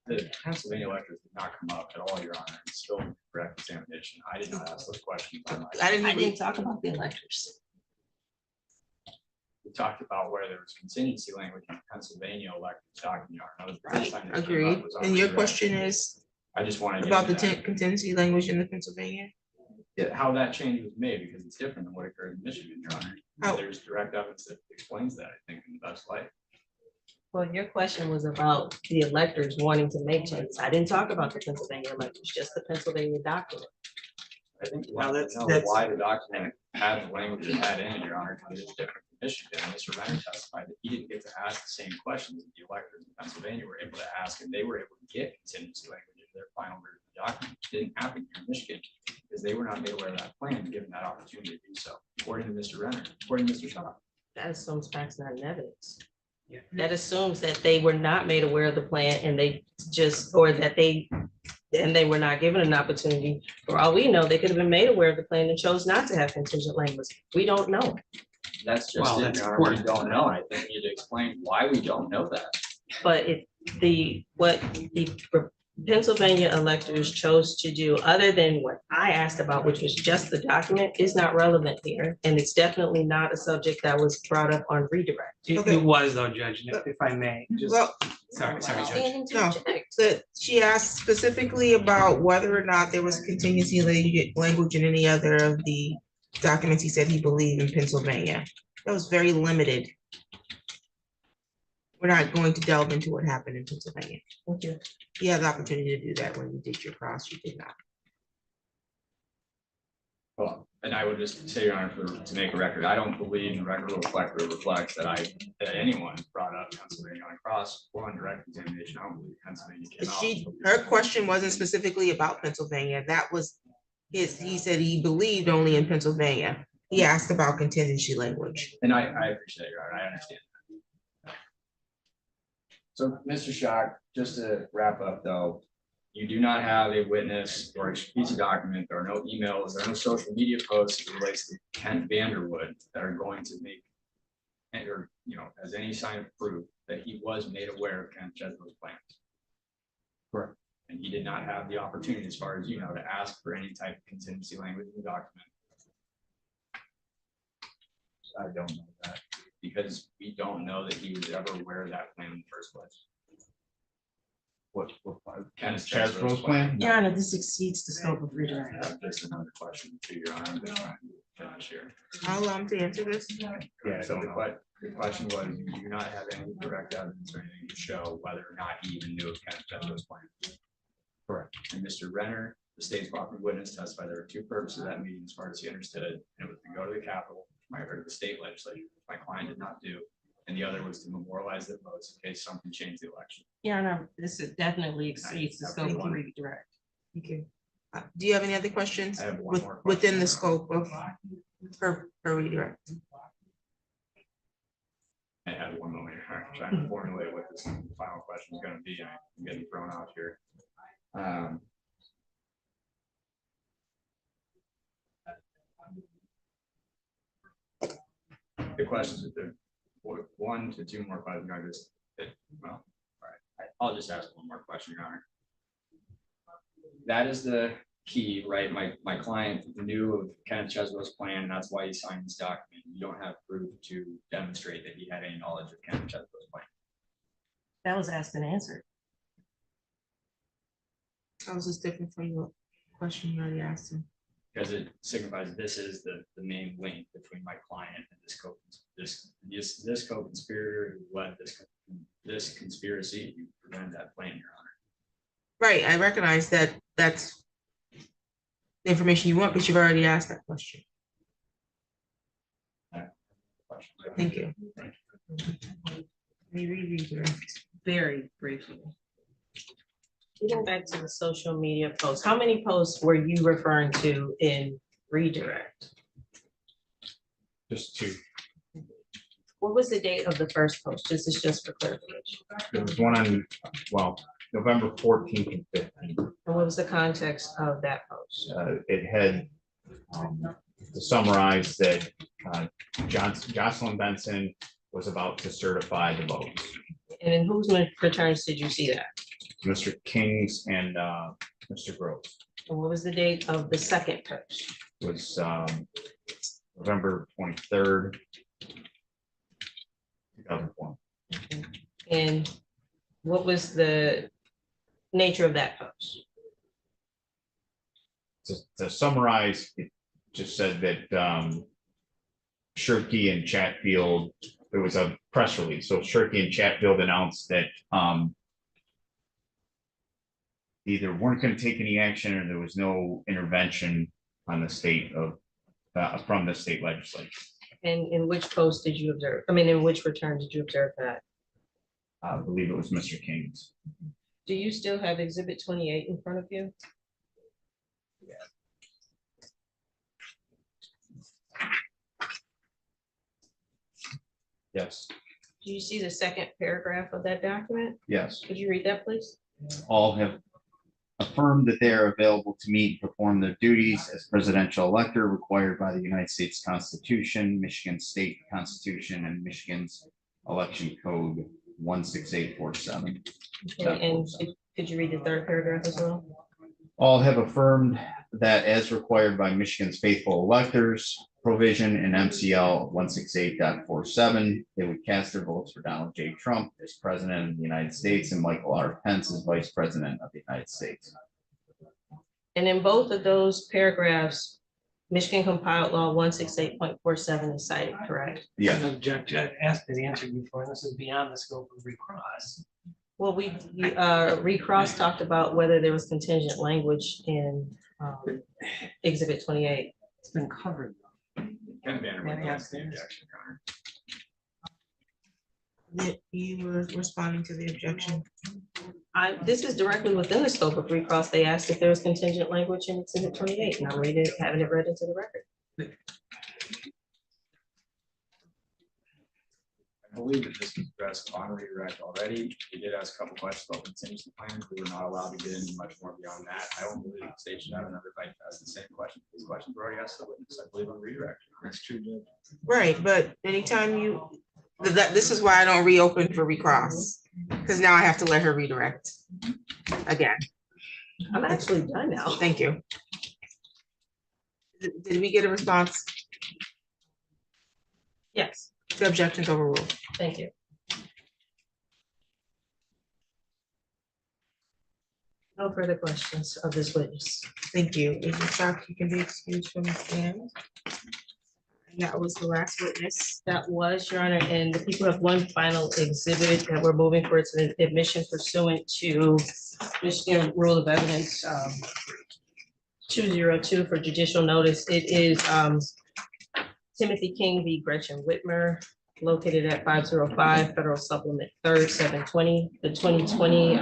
The Pennsylvania electors did not come up at all, Your Honor. It's still a correct examination. I did not ask those questions. I I didn't, didn't talk about the electors. We talked about where there was contingency language in Pennsylvania electors document. Your Honor. That was the first right, time that came up agreed. was on And your redirect. question is I just wanted to about the get into that. contingency language in the Pennsylvania? Yeah, how that change was made, because it's different than what occurred in Michigan, Your Honor. How- There's direct evidence that explains that, I think, in the best light. Well, your question was about the electors wanting to make changes. I didn't talk about the Pennsylvania electors, just the Pennsylvania document. I think we Well, want that's- to know that's- why the document had the language it had in it, Your Honor, because it's different from Michigan. Mr. Renner testified that he didn't get to ask the same questions that the electors in Pennsylvania were able to ask, and they were able to get contingency language in their final version of the document, which didn't happen here in Michigan, because they were not made aware of that plan, given that opportunity to do so, according to Mr. Renner, according to Mr. Shaw. That assumes facts, not evidence. That assumes that they were not made aware of the plan and they just, or that they were not given an opportunity. For all we know, they could have been made aware of the plan and chose not to have contingent language. We don't know. That's just Well, it, that's Your Honor. We important. don't know, and I think we need to explain why we don't know that. But what the Pennsylvania electors chose to do, other than what I asked about, which was just the document, is not relevant here. And it's definitely not a subject that was brought up on redirect. Okay. It was though, Judge, and if I may, just, Well, sorry, Judge. Standing to No. object. that she asked specifically about whether or not there was contingency language in any other of the documents he said he believed in Pennsylvania. That was very limited. we're not going to delve into what happened in Pennsylvania. Thank you. You had the opportunity to do that when you did your cross, you did not. Well, and I would just say, Your Honor, to make a record, I don't believe the record reflects that anyone brought up Pennsylvania on cross or on direct examination. I don't believe Pennsylvania came out. Her question wasn't specifically about Pennsylvania. That was he said he believed only in Pennsylvania. He asked about contingency language. And I appreciate it, Your Honor, I understand. So, Mr. Schock, just to wrap up though, you do not have a witness or a piece of document, there are no emails, there are no social media posts as it relates to Kent Vanderwood that are going to make, or, as any sign of proof that he was made aware of Kent Chesbro's plans. Correct. And he did not have the opportunity, as far as you know, to ask for any type of contingency language in the document. I don't know that. Because we don't know that he was ever aware of that plan in the first place. What Kenneth Chesbro's plan? Your Honor, this exceeds the scope of I redirect. have just another question to Your Honor. I'm just trying to finish here. How long to answer this? Yeah, So I don't know. the question was, you do not have any direct evidence or anything to show whether or not he even knew of Kenneth Chesbro's plan. Correct. And Mr. Renner, the state's cooperating witness, testified there were two purposes of that meeting as far as he understood it. And it was to go to the Capitol, or the state legislature, my client did not do. And the other was to memorialize the votes in case something changed the election. Your Honor, this definitely exceeds the scope of redirect. Thank you. Do you have any other questions I have one more question. within the scope of her redirect? I had one moment here, I'm trying to formulate what this final question is going to be. I'm getting thrown out here. The questions that there, 1 to 2 more questions. Well, all right, I'll just ask one more question, Your Honor. That is the key, right? My client knew of Kenneth Chesbro's plan, and that's why he signed this document. You don't have proof to demonstrate that he had any knowledge of Kenneth Chesbro's plan. That was asked and answered. How is this different from your question you already asked him? Because it signifies this is the main link between my client and this co-conspirator who led this conspiracy to prevent that plan, Your Honor. Right, I recognize that that's the information you want, but you've already asked that question. Thank you. Very briefly. Getting back to the social media posts, how many posts were you referring to in redirect? Just 2. What was the date of the first post? This is just for clarification. There was one on, November 14th and 15th. And what was the context of that post? It had to summarize that Jocelyn Benson was about to certify the votes. And in whose returns did you see that? Mr. King's and Mr. Groves. And what was the date of the second post? Was November 23rd, 2001. And what was the nature of that post? To summarize, it just said that Shirkey and Chatfield, there was a press release. So Shirkey and Chatfield announced that either weren't going to take any action or there was no intervention on the state of from the state legislature. And in which post did you observe? I mean, in which return did you observe that? I believe it was Mr. King's. Do you still have exhibit 28 in front of you? Yes. Do you see the second paragraph of that document? Yes. Could you read that, please? All have affirmed that they are available to meet and perform their duties as presidential elector required by the United States Constitution, Michigan State Constitution, and Michigan's Election Code 16847. Okay, and could you read the third paragraph as well? All have affirmed that as required by Michigan's faithful electors provision in MCL 168.47, they would cast their votes for Donald J. Trump as president of the United States and Michael R. Pence as vice president of the United States. And in both of those paragraphs, Michigan compiled law 168.47 is cited, correct? Yeah, Object, I asked the answer before, and this is beyond the scope of recross. Well, recross talked about whether there was contingent language in Exhibit 28. It's been covered. Ken Vanderwood wants the objection, Your Honor. That you were responding to the objection. This is directly within the scope of recross. They asked if there was contingent language in Exhibit 28, and I'm having it read into the record. I believe that this was addressed on redirect already. We did ask a couple questions about contingency plans. We were not allowed to get into much more beyond that. I don't believe the state should have another bite to ask the same question. These questions were already asked to the witness, I believe, on redirect. That's true, Judge. Right, but anytime this is why I don't reopen for recross, because now I have to let her redirect again. I'm actually done now. Thank you. Did we get a response? Yes, The objection's overruled. thank you. No further questions of this witness. Thank you. Agent Shock, you can be excused from the stand. And that was the last witness. That was, Your Honor, and the people have one final exhibit that we're moving for its admission pursuant to Michigan Rule of Evidence 202 for judicial notice. It is Timothy King v. Gretchen Whitmer, located at 505 Federal Supplement 3rd, 720. The 2020,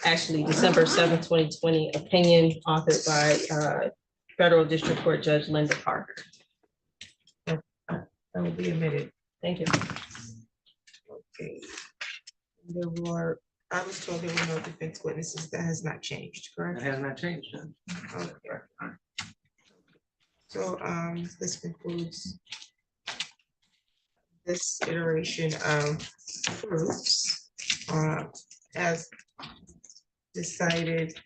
actually December 7th, 2020 opinion authored by Federal District Court Judge Linda Parker. That will be admitted. Thank you. Okay. I was told there were no defense witnesses. That has not changed, It correct? has not changed. Judge. Okay. So this concludes this iteration of proofs as decided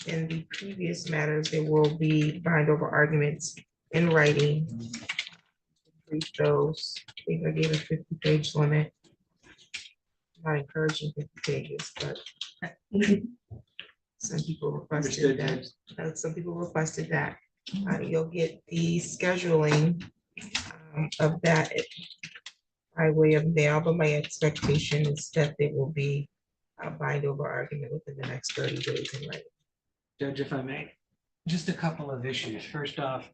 in the previous matters. There will be bind over arguments in writing. Brief those. I think I gave a 50-page limit. Not encouraging 50 pages, but some people requested that. Some people requested that. You'll get the scheduling of that by way of mail, but my expectation is that there will be a bind over argument within the next 30 days in writing. Judge, if I may, just a couple of issues. First off,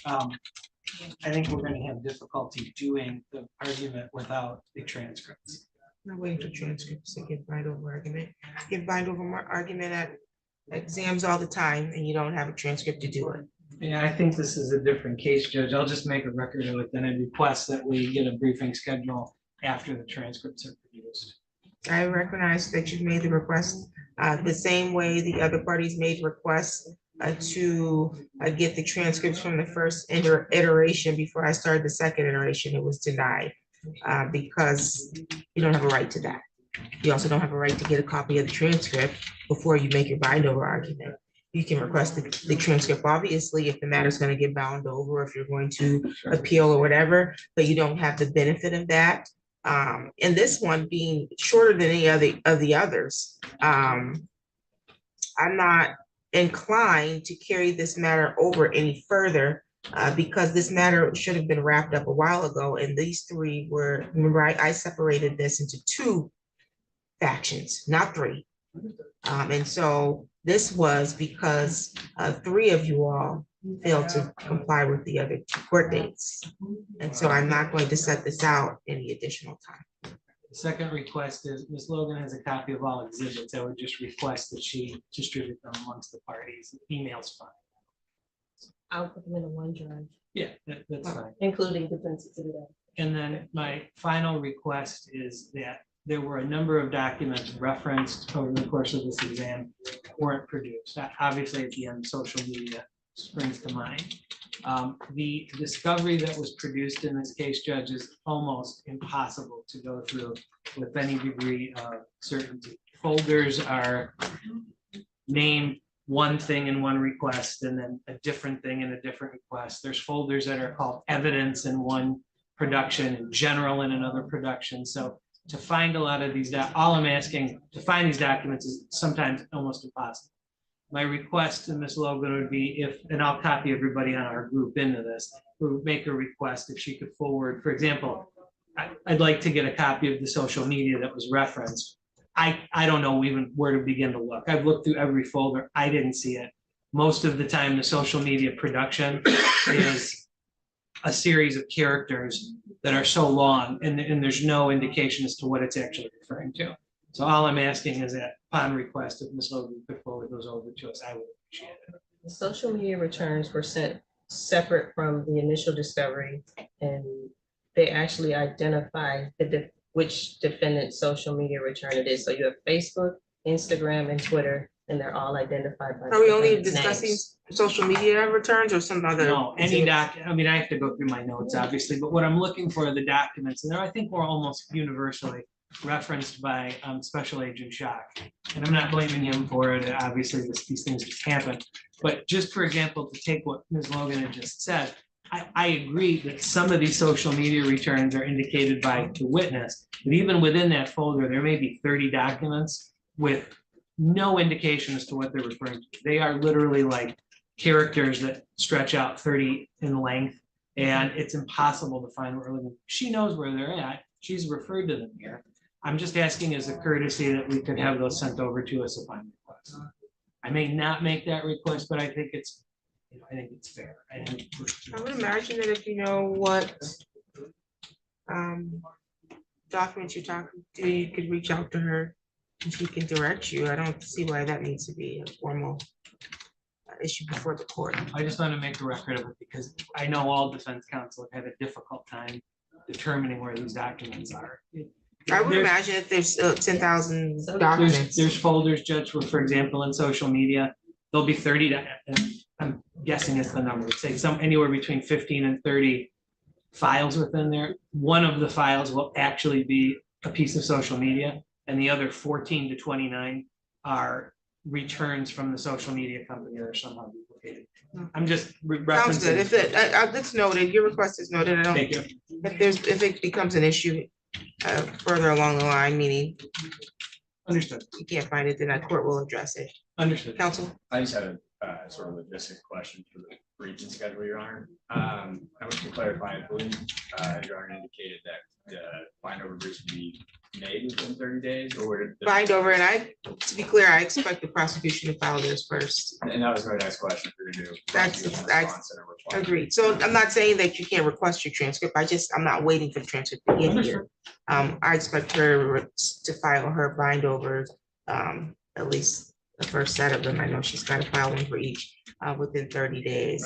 I think we're going to have difficulty doing the argument without the transcripts. I'm waiting for transcripts to get bind over argument. Get bind over argument at exams all the time, and you don't have a transcript to do it. Yeah, I think this is a different case, Judge. I'll just make a record of it, then I request that we get a briefing schedule after the transcripts are produced. I recognize that you've made the request the same way the other parties made requests to get the transcripts from the first iteration. Before I started the second iteration, it was denied because you don't have a right to that. You also don't have a right to get a copy of the transcript before you make your bind over argument. You can request the transcript, obviously, if the matter is going to get bound over, if you're going to appeal or whatever, but you don't have the benefit of that. And this one being shorter than any of the others, I'm not inclined to carry this matter over any further because this matter should have been wrapped up a while ago. And these three were, remember, I separated this into two factions, not three. And so this was because three of you all failed to comply with the other court dates. And so I'm not going to set this out any additional time. The second request is Ms. Logan has a copy of all exhibits. I would just request that she distribute them amongst the parties. Email's fine. I'll put them in a OneDrive, Yeah, that's fine. including defense exhibit. And then my final request is that there were a number of documents referenced over the course of this exam that weren't produced. Obviously, at the end, social media springs to mind. The discovery that was produced in this case, Judge, is almost impossible to go through with any degree of certainty. Folders are named one thing in one request and then a different thing in a different request. There's folders that are called evidence in one production and general in another production. So to find a lot of these, all I'm asking to find these documents is sometimes almost impossible. My request to Ms. Logan would be if, and I'll copy everybody on our group into this, we would make a request if she could forward, for example, I'd like to get a copy of the social media that was referenced. I don't know even where to begin to look. I've looked through every folder. I didn't see it. Most of the time, the social media production is a series of characters that are so long and there's no indication as to what it's actually referring to. So all I'm asking is that upon request, if Ms. Logan could forward those over to us, I would appreciate it. The social media returns were sent separate from the initial discovery, and they actually identify which defendant's social media return it is. So you have Facebook, Instagram, and Twitter, and they're all identified by. Are we only defendant's discussing names. social media returns or some other? No, any I mean, I have to go through my notes, obviously, but what I'm looking for are the documents, and I think we're almost universally referenced by Special Agent Shock. And I'm not blaming him for it. Obviously, these things just happen. But just for example, to take what Ms. Logan had just said, I agree that some of these social media returns are indicated by the witness, but even within that folder, there may be 30 documents with no indication as to what they're referring to. They are literally like characters that stretch out 30 in length, and it's impossible to find where we're looking. She knows where they're at. She's referred to them here. I'm just asking as a courtesy that we could have those sent over to us upon request. I may not make that request, but I think it's, I think it's fair. I would imagine that if you know what documents you're talking to, you could reach out to her and she can direct you. I don't see why that needs to be a formal issue before the court. I just want to make a record of it because I know all defense counsel have had a difficult time determining where these documents are. I would There's- imagine if there's 10,000 documents. There's folders, Judge, for example, in social media, there'll be 30, and I'm guessing it's the number, say some anywhere between 15 and 30 files within there. One of the files will actually be a piece of social media, and the other 14 to 29 are returns from the social media company that are somehow duplicated. I'm just Sounds good. If referencing. it's noted, your request is noted. I don't, Thank you. if it becomes an issue further along the line, meaning Understood. you can't find it, then the court will address it. Understood. Counsel? I just had a sort of logistic question for the briefing schedule, Your Honor. I wish to clarify, I believe Your Honor indicated that the bind over briefs would be made within 30 days, or would it? Bind over, and to be clear, I expect the prosecution to file this first. And that was my next question for you to do. That's- prosecution that's- response and a reply. Agreed. So I'm not saying that you can't request your transcript. I'm not waiting for the transcript to get here. I expect her to file her bind over, at least the first set of them. I know she's got to file one for each within 30 days.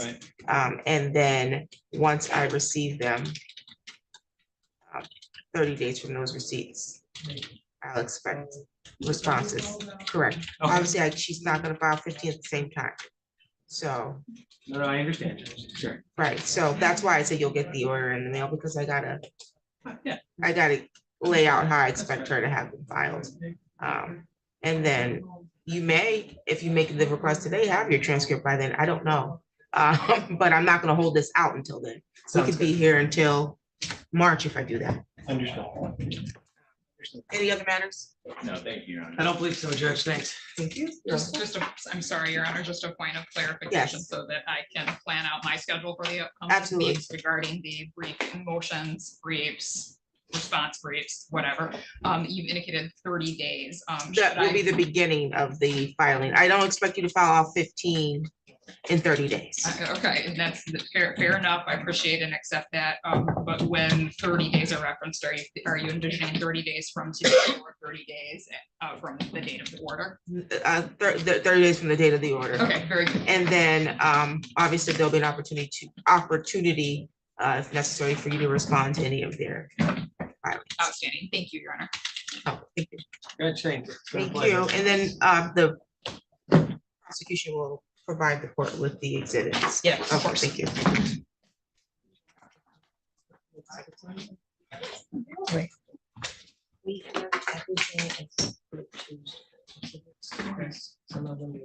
Right. And then once I receive them, 30 days from those receipts, I'll expect responses. Correct. Okay. Obviously, she's not gonna file 15 at the same time. So, No, I understand. Judge. Sure. right, so that's why I said you'll get the order in the mail, because I gotta Yeah. lay out how I expect her to have them filed. And then you may, if you make the request today, have your transcript by then. I don't know. But I'm not gonna hold this out until then. We Sounds could be here until March if I do that. Understood. Any other matters? No, thank you, Your Honor. I don't believe so, Judge. Thanks. Thank you. I'm sorry, Your Honor, just a point of clarification Yes. so that I can plan out my schedule for the upcoming Absolutely. meetings regarding the briefing motions, briefs, response briefs, whatever. You've indicated 30 days. That will be the beginning of the filing. I don't expect you to file all 15 in 30 days. Okay, and that's fair enough. I appreciate and accept that. But when 30 days are referenced, are you envisioning 30 days from today or 30 days from the date of the order? 30 days from the date of the order. Okay, very good. And then, obviously, there'll be an opportunity, if necessary, for you to respond to any of their filings. Outstanding. Thank you, Your Honor. Oh, thank you. Judge, thank you. It's been a Thank pleasure. you. And then, the prosecution will provide the court with the exhibits. Yeah, of Okay, course. thank you. We have everything except for Tuesday. Some of them.